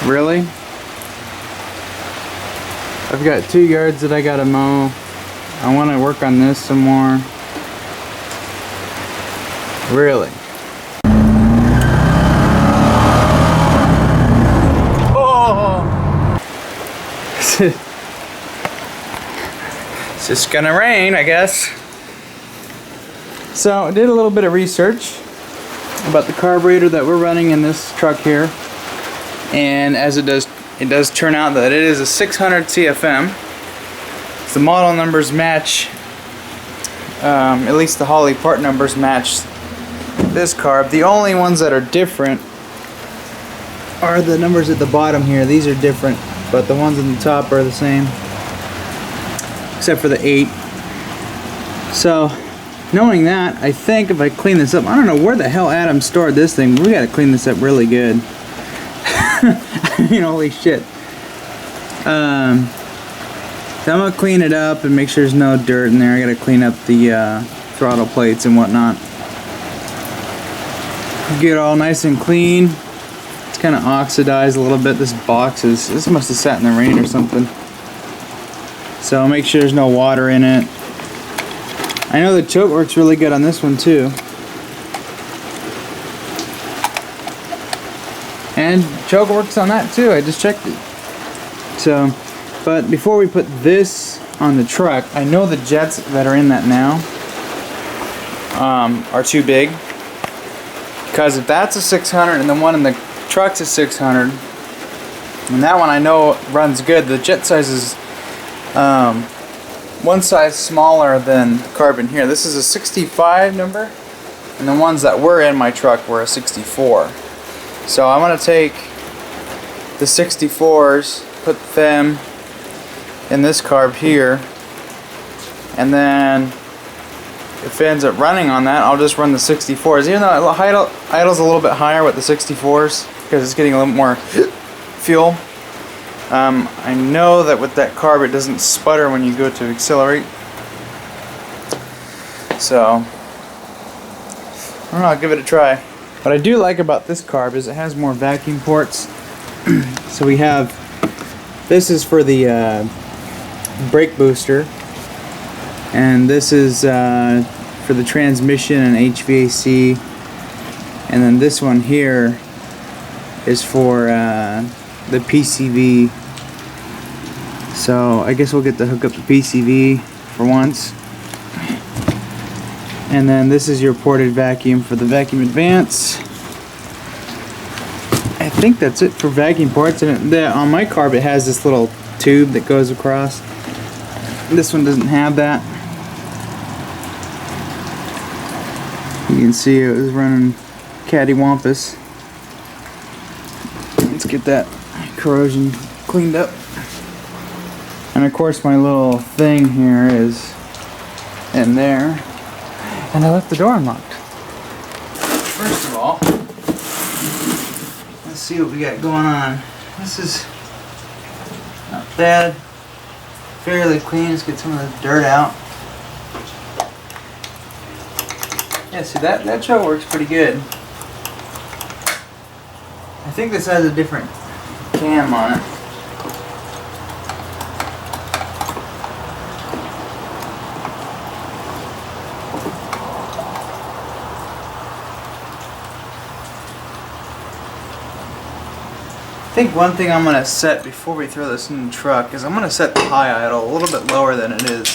Really? I've got 2 yards that I gotta mow. I want to work on this some more. Really? Oh! It's just gonna rain, I guess. So I did a little bit of research about the carburetor that we're running in this truck here, and as it does turn out that it is a 600 CFM. The model numbers match, at least the Holley part numbers match this carb. The only ones that are different are the numbers at the bottom here. These are different, but the ones on the top are the same, except for the 8. So knowing that, I think if I clean this up, I don't know where the hell Adam stored this thing. We gotta clean this up really good. I mean, holy shit. So I'm gonna clean it up and make sure there's no dirt in there. I gotta clean up the throttle plates and whatnot. Get it all nice and clean. It's kind of oxidized a little bit. This must have sat in the rain or something. So make sure there's no water in it. I know the choke works really good on this one too. And choke works on that too. I just checked it. So, but before we put this on the truck, I know the jets that are in that now are too big. Because if that's a 600 and the one in the truck's a 600, and that one I know runs good, the jet size is one size smaller than the carbon here. This is a 65 number, and the ones that were in my truck were a 64. So I'm going to take the 64s, put them in this carb here, and then if it ends up running on that, I'll just run the 64s. Even though it idles a little bit higher with the 64s because it's getting a little more fuel. I know that with that carb it doesn't sputter when you go to accelerate. So I don't know, I'll give it a try. What I do like about this carb is it has more vacuum ports. So we have, this is for the brake booster, and this is for the transmission and HVAC, and then this one here is for the PCV. So I guess we'll get to hook up the PCV for once. And then this is your ported vacuum for the vacuum advance. I think that's it for vacuum ports. And on my carb it has this little tube that goes across. This one doesn't have that. You can see it was running cattywampus. Let's get that corrosion cleaned up. And of course my little thing here is in there. And I left the door unlocked. First of all, let's see what we got going on. This is not bad. Fairly clean. Let's get some of the dirt out. Yeah, see that choke works pretty good. I think this has a different cam on it. I think one thing I'm going to set before we throw this in the truck is I'm going to set the high idle a little bit lower than it is.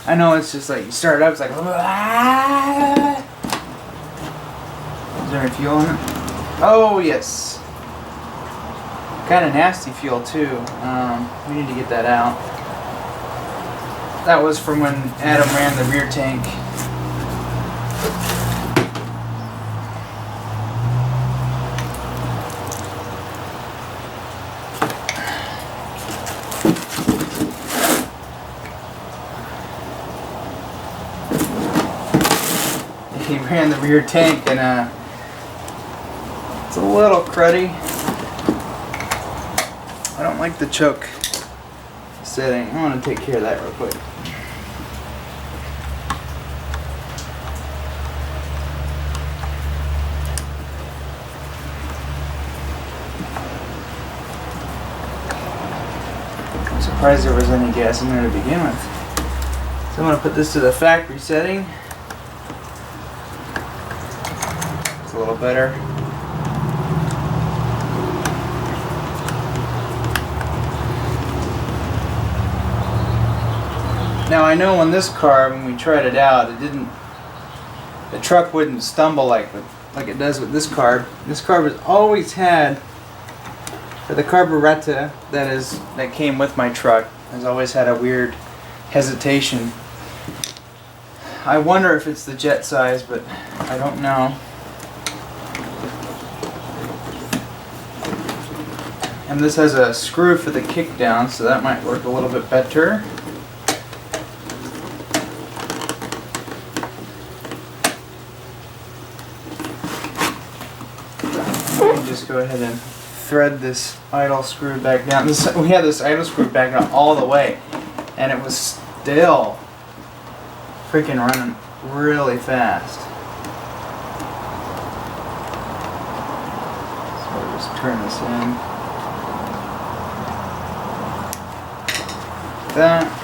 I know it's just like you start it up, it's like, ah! Is there any fuel in it? Oh yes. Kind of nasty fuel too. We need to get that out. That was from when Adam ran the rear tank. He ran the rear tank and it's a little cruddy. I don't like the choke setting. I want to take care of that real quick. I'm surprised there was any gas in there to begin with. So I'm going to put this to the factory setting. It's a little better. Now I know on this car, when we tried it out, the truck wouldn't stumble like it does with this carb. This carb has always had, for the carburetor that came with my truck, has always had a weird hesitation. I wonder if it's the jet size, but I don't know. And this has a screw for the kick down, so that might work a little bit better. Just go ahead and thread this idle screw back down. We had this idle screw back down all the way, and it was still freaking running really fast. So we'll just turn this in. Like that.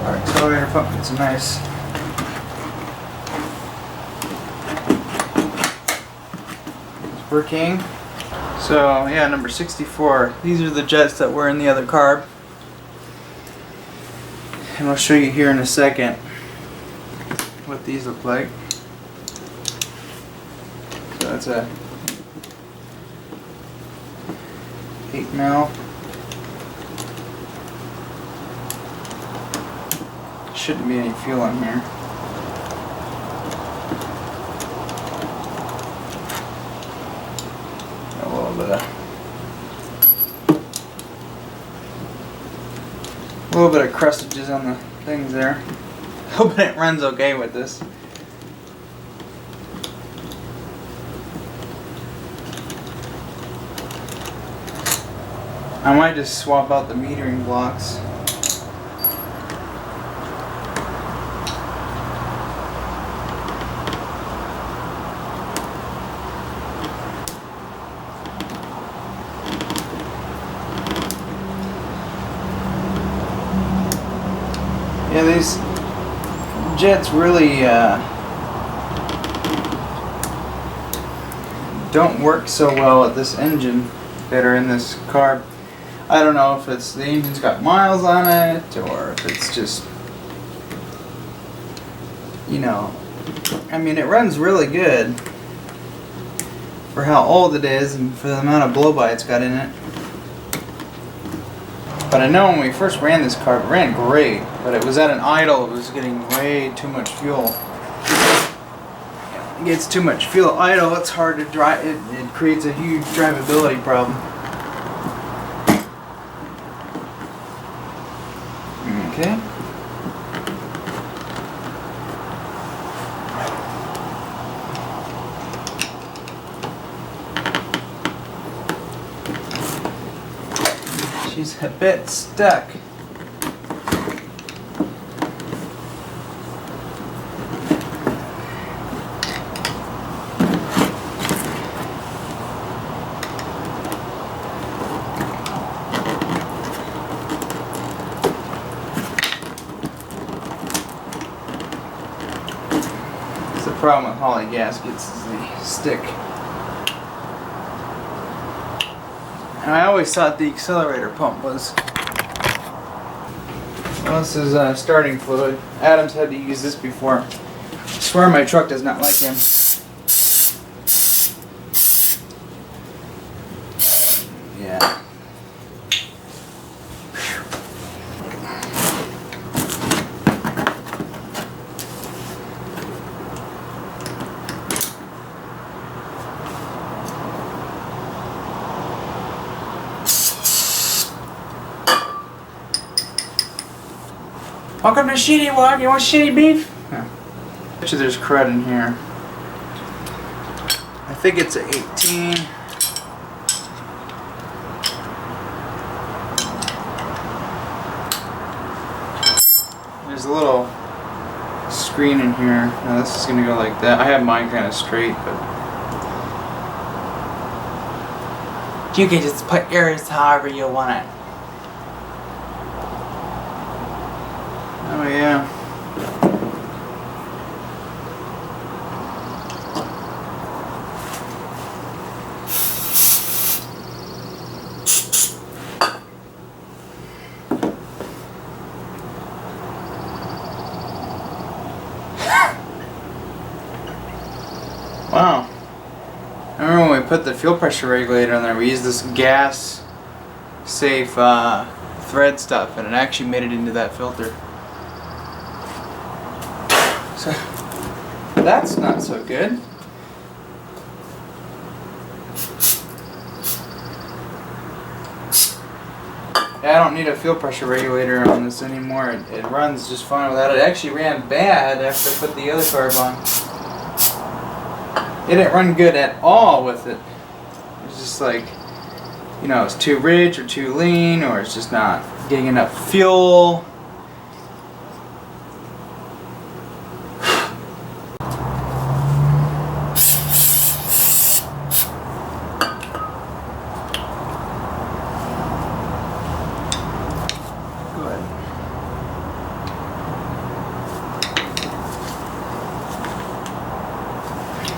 Our accelerator pump gets nice. It's working. So yeah, number 64. These are the jets that were in the other carb. And I'll show you here in a second what these look like. So that's a 8 mil. Shouldn't be any fuel in here. A little bit of crustages on the things there. Hoping it runs okay with this. I might just swap out the metering blocks. Yeah, these jets really don't work so well at this engine that are in this carb. I don't know if it's the engine's got miles on it or if it's just, you know, I mean, it runs really good for how old it is and for the amount of blow-by it's got in it. But I know when we first ran this car, it ran great, but it was at an idle, it was getting way too much fuel. It gets too much fuel idle, it's hard to drive, it creates a huge drivability problem. Okay. She's a bit stuck. That's the problem with Holley gaskets, is the stick. And I always thought the accelerator pump was. Well, this is starting fluid. Adam's had to use this before. I swear my truck does not like him. Yeah. Welcome to Shitty Walk. You want shitty beef? Yeah. Bet you there's crud in here. I think it's a 18. There's a little screen in here. Now this is gonna go like that. I have mine kind of straight, but you can just put yours however you want it. Oh yeah. Wow. I remember when we put the fuel pressure regulator on there, we used this gas safe thread stuff, and it actually made it into that filter. So that's not so good. Yeah, I don't need a fuel pressure regulator on this anymore. It runs just fine without it. It actually ran bad after I put the other carb on. It didn't run good at all with it. It was just like, you know, it's too rich or too lean, or it's just not getting enough fuel.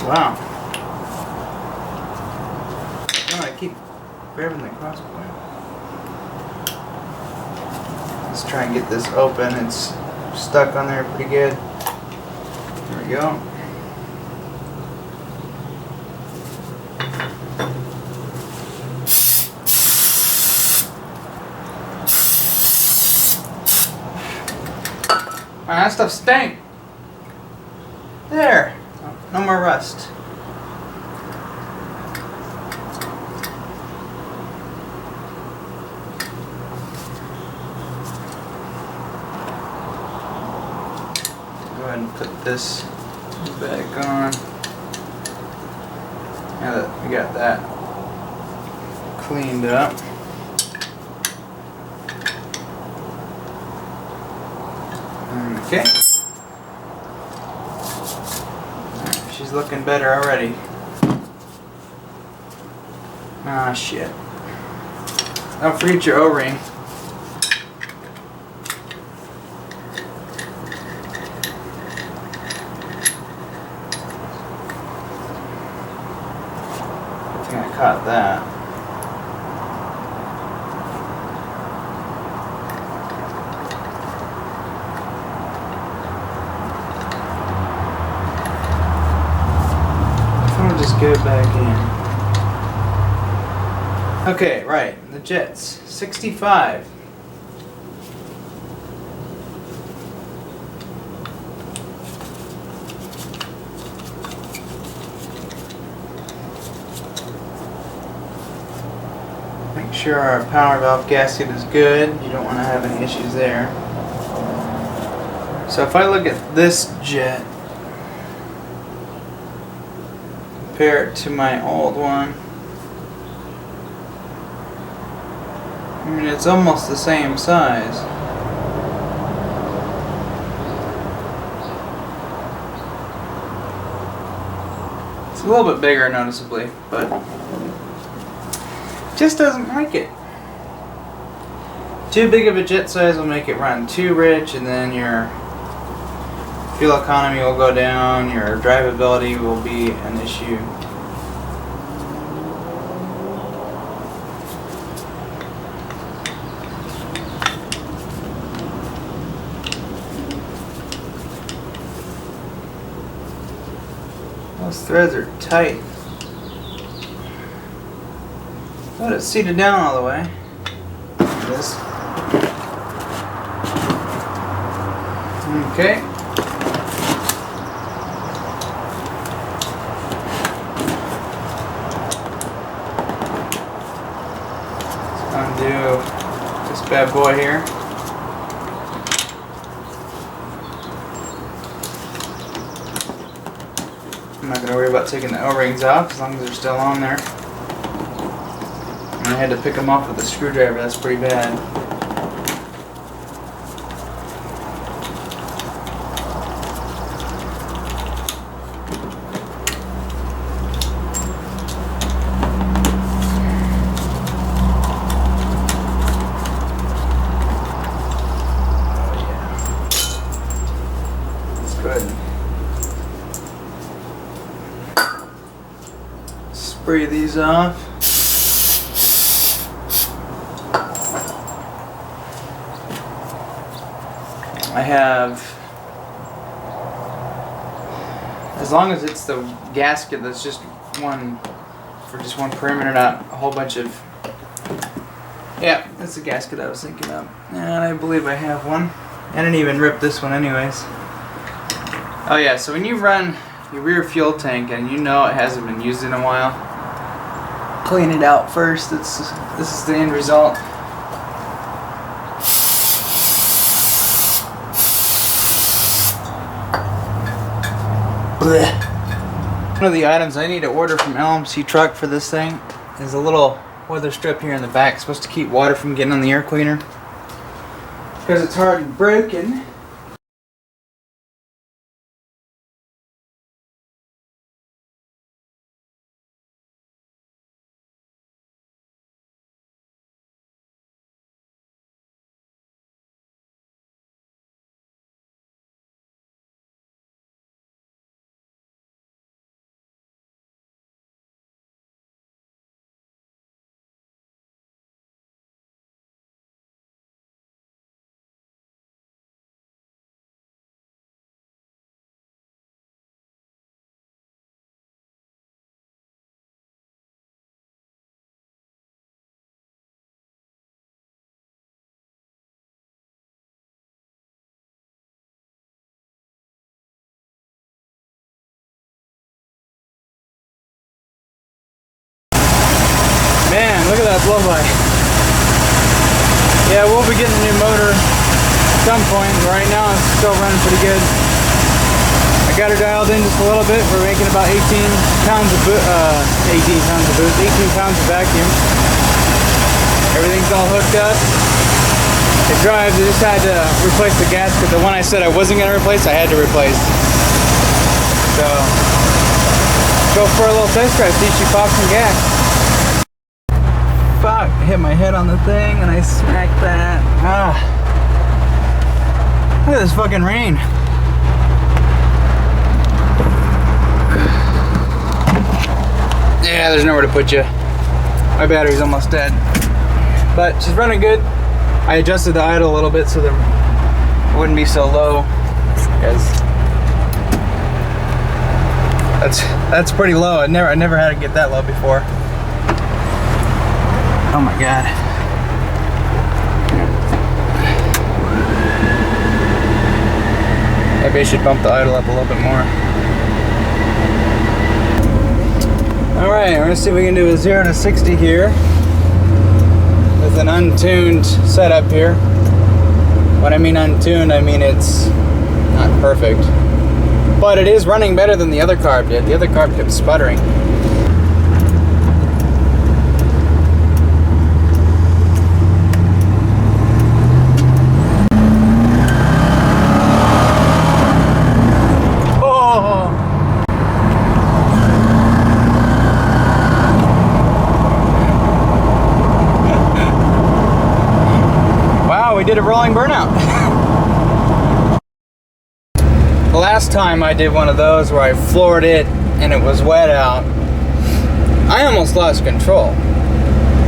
Wow. No, I keep grabbing the cross point. Let's try and get this open. It's stuck on there pretty good. There we go. Man, that stuff stank. There. No more rust. Go ahead and put this back on. Now that we got that cleaned up. Okay. She's looking better already. Ah, shit. Don't forget your O-ring. I think I caught that. Just get it back in. Okay, right. The jets. 65. Make sure our power valve gasket is good. You don't want to have any issues there. So if I look at this jet, compare it to my old one, I mean, it's almost the same size. It's a little bit bigger noticeably, but just doesn't like it. Too big of a jet size will make it run too rich, and then your fuel economy will go down, your drivability will be an issue. Those threads are tight. But it's seated down all the way. Like this. Okay. Let's undo this bad boy here. to worry about taking the O-rings off as long as they're still on there. And I had to pick them off with a screwdriver. That's pretty bad. Spray these off. I have, as long as it's the gasket that's just one, for just one perimeter, not a whole bunch of, yeah, that's the gasket I was thinking of. And I believe I have one. I didn't even rip this one anyways. Oh yeah, so when you run your rear fuel tank and you know it hasn't been used in a while, clean it out first. This is the end result. Blech. One of the items I need to order from LMC Truck for this thing is a little weather strip here in the back. It's supposed to keep water from getting on the air cleaner because it's hard and broken. Man, look at that blow-by. Yeah, we'll be getting a new motor at some point. Right now, it's still running pretty good. I got her dialed in just a little bit. We're making about 18 pounds of boost, 18 pounds of vacuum. Everything's all hooked up. It drives. I just had to replace the gasket. The one I said I wasn't going to replace, I had to replace. So, go for a little test drive, see if she pops some gas. Fuck, I hit my head on the thing and I smacked that. Ah. Look at this fucking rain. Yeah, there's nowhere to put you. My battery's almost dead. But she's running good. I adjusted the idle a little bit so that it wouldn't be so low. Because that's pretty low. I never had to get that low before. Oh my god. Maybe I should bump the idle up a little bit more. Alright, we're gonna see if we can do a 0 to 60 here with an untuned setup here. When I mean untuned, I mean it's not perfect. But it is running better than the other carb did. The other carb kept sputtering. We did a rolling burnout. The last time I did one of those where I floored it and it was wet out, I almost lost control.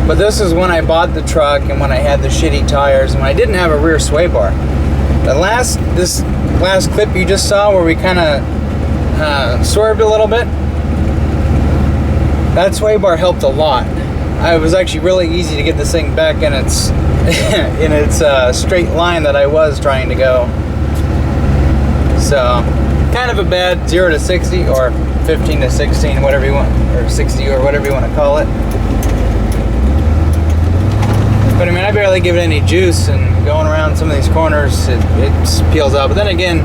But this is when I bought the truck and when I had the shitty tires and when I didn't have a rear sway bar. This last clip you just saw where we kind of swerved a little bit, that sway bar helped a lot. It was actually really easy to get this thing back in its in its straight line that I was trying to go. So kind of a bad 0 to 60 or 15 to 16, whatever you want, or 60 or whatever you want to call it. But I mean, I barely give it any juice, and going around some of these corners it peels out. But then again,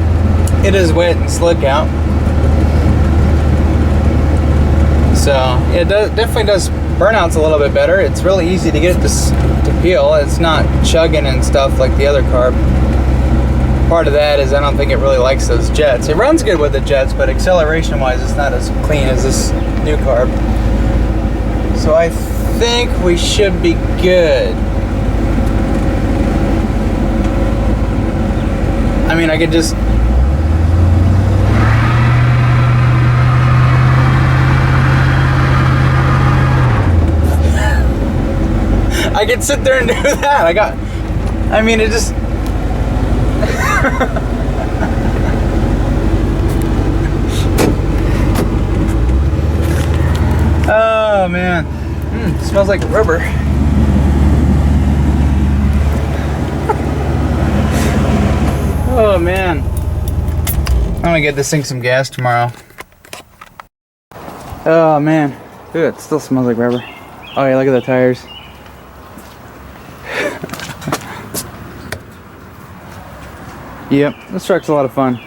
it is wet and slick out. So it definitely does burnouts a little bit better. It's really easy to get it to peel. It's not chugging and stuff like the other carb. Part of that is I don't think it really likes those jets. It runs good with the jets, but acceleration wise it's not as clean as this new carb. So I think we should be good. I mean, I could just I could sit there and do that. I mean, it just oh man, smells like rubber. Oh man, I'm gonna get this thing some gas tomorrow. Oh man, dude, it still smells like rubber. Oh yeah, look at the tires. Yep, this truck's a lot of fun.